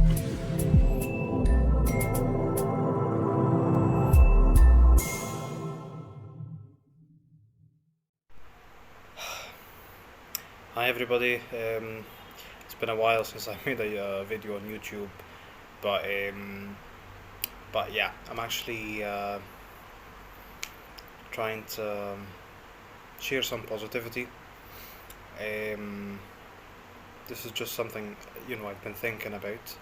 Hi everybody. It's been a while since I made a video on YouTube, but um, but yeah, I'm actually trying to share some positivity. Um, this is just something I've been thinking about,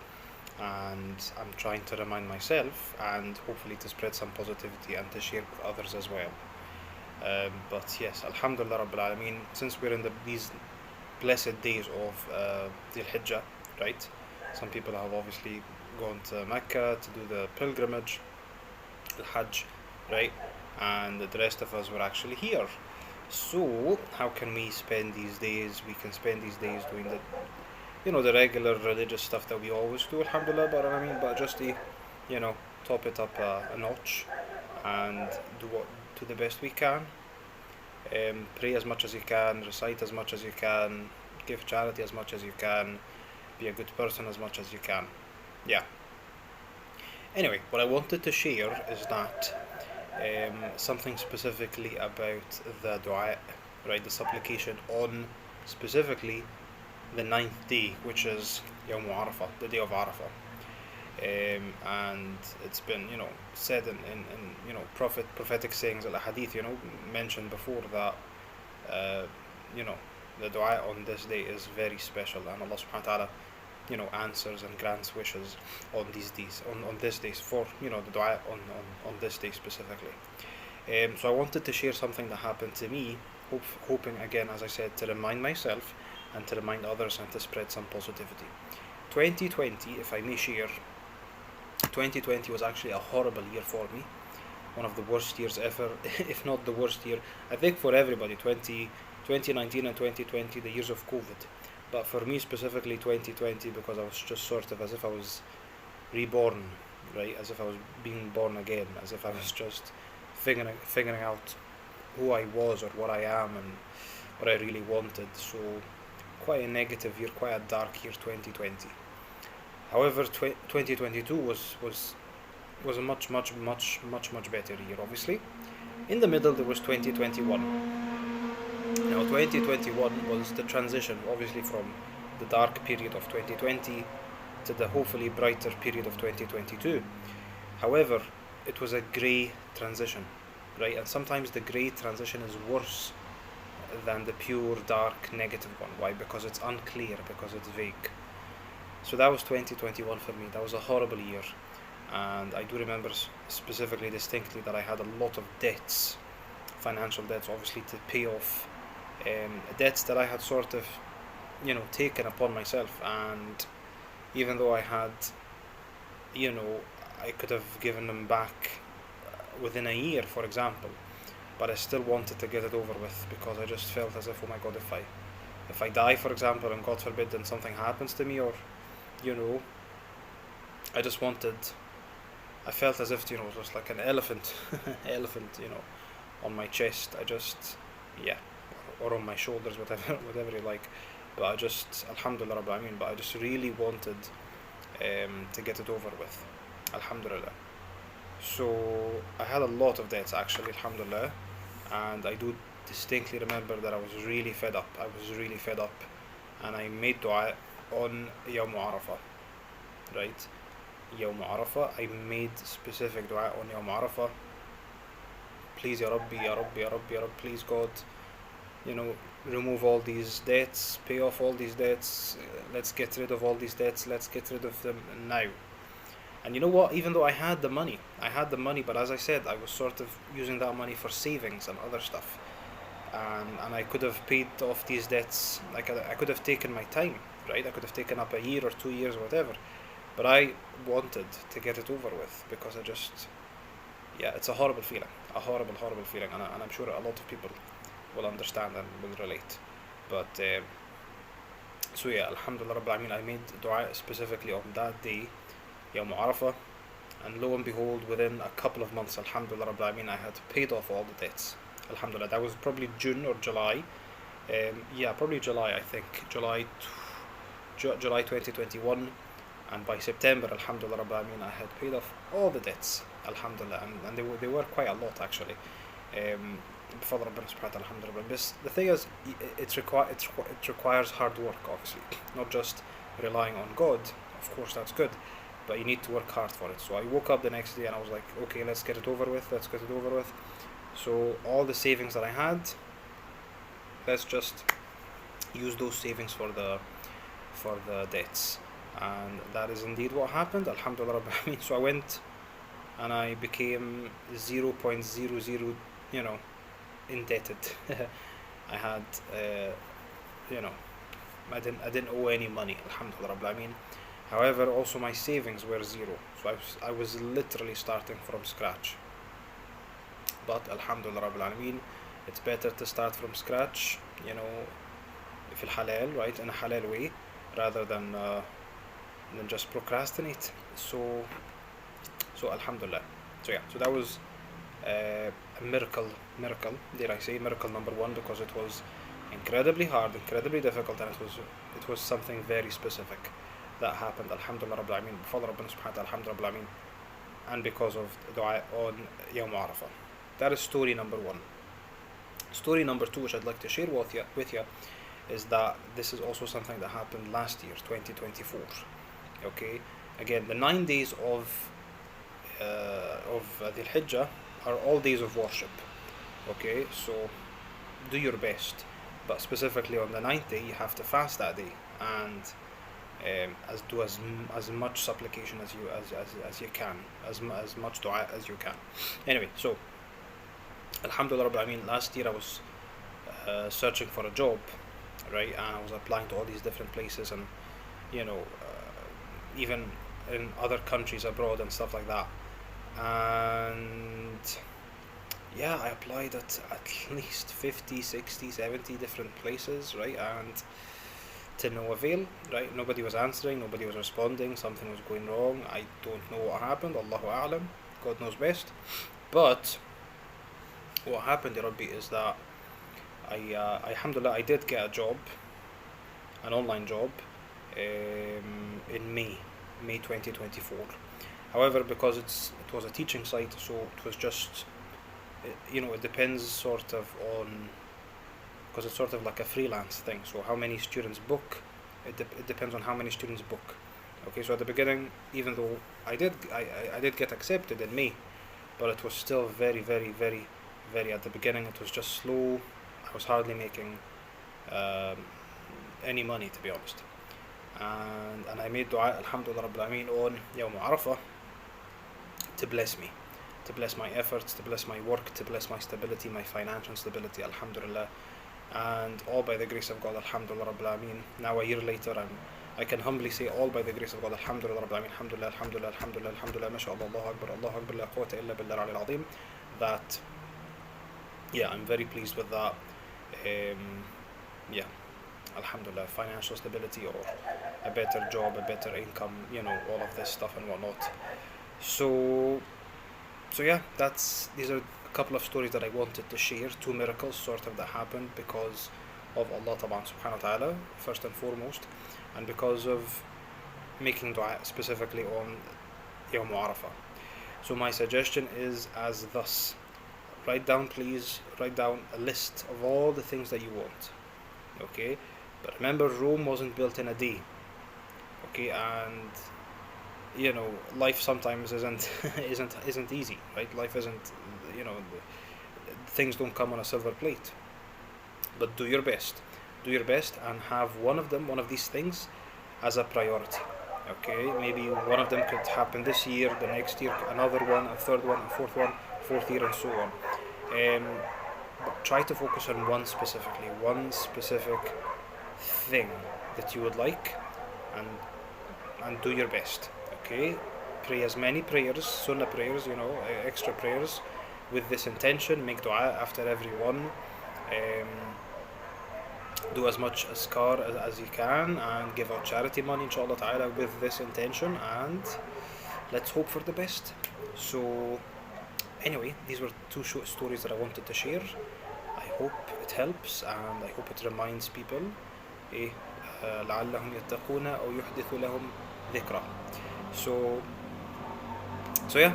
and I'm trying to remind myself, and hopefully to spread some positivity and to share with others as well. But yes, Alhamdulillah Rabbil Alameen. Since we're in these blessed days of Dhul Hijjah, right? Some people have obviously gone to Mecca to do the pilgrimage, the Hajj, right? And the rest of us were actually here. So how can we spend these days? We can spend these days doing the regular religious stuff that we always do, Alhamdulillah. But I mean, but just to, you know, top it up a notch and do the best we can. Pray as much as you can, recite as much as you can, give charity as much as you can, be a good person as much as you can. Yeah. Anyway, what I wanted to share is that something specifically about the du'a, right? The supplication on specifically the ninth day, which is Yawm Arafah, the day of Arafah. And it's been said in prophetic sayings, al hadith, mentioned before that uh, you know the dua on this day is very special, and Allah subhanahu wa ta'ala answers and grants wishes on these days, on this days, for the dua on this day specifically. So I wanted to share something that happened to me, hoping again, as I said, to remind myself and to remind others and to spread some positivity. 2020, if I may share, 2020 was actually a horrible year for me. One of the worst years ever, if not the worst year. I think for everybody, 2019 and 2020, the years of COVID. But for me specifically, 2020, because I was just sort of as if I was reborn, right? As if I was being born again, as if I was just figuring out who I was or what I am and what I really wanted. So quite a negative year, quite a dark year, 2020. However, 2022 was a much better year. Obviously, in the middle there was 2021. Now, 2021 was the transition, obviously, from the dark period of 2020 to the hopefully brighter period of 2022. However, it was a grey transition, right? And sometimes the grey transition is worse than the pure dark negative one. Why? Because it's unclear, because it's vague. So that was 2021 for me. That was a horrible year, and I do remember specifically distinctly that I had a lot of debts, financial debts, obviously, to pay off, debts that I had sort of taken upon myself. And even though I had, you know I could have given them back within a year, for example, but I still wanted to get it over with, because I just felt as if, oh my god, if I die, for example, and God forbid then something happens to me, or you know I just wanted I felt as if it was like an elephant elephant on my chest. I just, yeah, or on my shoulders, whatever you like. But I just, Alhamdulillah Rabbil Alameen, but I just really wanted to get it over with, Alhamdulillah. So I had a lot of debts, actually, Alhamdulillah, and I do distinctly remember that I was really fed up. And I made dua on Yawm Arafah, right? Yawm Arafah, I made specific dua on Yawm Arafah. Please, Ya Rabbi, Ya Rabbi, Ya Rabbi, Ya Rabbi, please God, remove all these debts, pay off all these debts, let's get rid of all these debts, let's get rid of them now. And you know what? Even though I had the money, but as I said, I was sort of using that money for savings and other stuff. And I could have paid off these debts. I could have taken my time, right? I could have taken up a year or 2 years, or whatever. But I wanted to get it over with, because yeah, it's a horrible feeling, horrible feeling, and I'm sure a lot of people will understand and will relate. But so yeah, Alhamdulillah Rabbil Alameen, I made dua specifically on that day, Yawm Arafah, and lo and behold, within a couple of months, Alhamdulillah Rabbil Alameen, I had paid off all the debts. Alhamdulillah, that was probably June or July. Yeah, probably July, I think. July 2021, and by September, alhamdulillah Rabbil Alameen, I had paid off all the debts, alhamdulillah, and they were quite a lot actually. بفضل ربنا سبحانه وتعالى الحمد لله. But the thing is, it requires hard work, obviously, not just relying on God. Of course, that's good, but you need to work hard for it. So I woke up the next day and I was like, okay, let's get it over with. So all the savings that I had, let's just use those savings for the debts, and that is indeed what happened. Alhamdulillah Rabbil Alameen. So I went and I became 0.00, indebted. I had, I didn't owe any money. Alhamdulillah Rabbil Alameen. However, also my savings were zero. So I was literally starting from scratch. But Alhamdulillah Rabbil Alameen, it's better to start from scratch, if halal, right, in a halal way, rather than just procrastinate. So Alhamdulillah. So that was a miracle, dare I say, miracle number one, because it was incredibly hard, incredibly difficult, and it was something very specific that happened. Alhamdulillah Rabbil Alameen, before Rabbana subhanahu wa ta'ala, alhamdulillah Rabbil Alameen, and because of dua on Yawm Arafa. That is story number one. Story number two, which I'd like to share with you, is that this is also something that happened last year, 2024. Okay, again, the 9 days of Dhul Hijjah are all days of worship. Okay, so do your best, but specifically on the 9th day, you have to fast that day and do as much supplication as you can, as much dua as you can. Anyway, so Alhamdulillah Rabbil Alameen, last year I was searching for a job, right, and I was applying to all these different places, and even in other countries abroad and stuff like that. And yeah, I applied at least 50, 60, 70 different places, right, and to no avail, right? Nobody was answering, nobody was responding, something was going wrong. I don't know what happened, Allahu A'lam, God knows best. But what happened, Ya Rabbi, is that alhamdulillah, I did get a job, an online job, in May 2024. However, because it was a teaching site, so it was just, it depends sort of on, because it's sort of like a freelance thing. So how many students book, it depends on how many students book. Okay, so at the beginning, even though I did get accepted in May, but it was still very, very, very, very, at the beginning it was just slow. I was hardly making any money, to be honest. And I made dua, alhamdulillah Rabbil Alameen, on Yawm Arafa to bless me, to bless my efforts, to bless my work, to bless my stability, my financial stability, alhamdulillah. And all by the grace of God, alhamdulillah Rabbil Alameen. Now a year later, I can humbly say, all by the grace of God, alhamdulillah Rabbil Alameen, alhamdulillah, alhamdulillah, alhamdulillah, alhamdulillah, mashallah, Allahu Akbar, la quwwata illa billah al-ali al-azim. That, yeah, I'm very pleased with that. Yeah, alhamdulillah, financial stability, or a better job, a better income, all of this stuff and whatnot. So yeah, these are a couple of stories that I wanted to share, two miracles sort of that happened because of Allah subhanahu wa ta'ala, first and foremost, and because of making dua specifically on Yawm Arafa. So my suggestion is as thus: please write down a list of all the things that you want. Okay, but remember, Rome wasn't built in a day. Okay, and life sometimes isn't easy, right? Life isn't, things don't come on a silver plate. But do your best, and have one of these things as a priority. Okay, maybe one of them could happen this year, the next year another one, a third one, a fourth year, and so on. But try to focus on one specific thing that you would like, and do your best. Okay, pray as many prayers, sunnah prayers, extra prayers, with this intention. Make dua after every one. Do as much azkar as you can, and give out charity money, inshallah ta'ala, with this intention, and let's hope for the best. So anyway, these were two short stories that I wanted to share. I hope it helps, and I hope it reminds people لعلهم يتقون أو يحدث لهم dhikra. So yeah,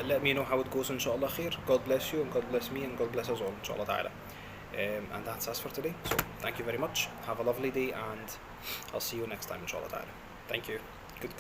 let me know how it goes, inshallah khair. God bless you, and God bless me, and God bless us all, inshallah ta'ala. And that's us for today. So thank you very much. Have a lovely day, and I'll see you next time, inshallah ta'ala. Thank you. Good.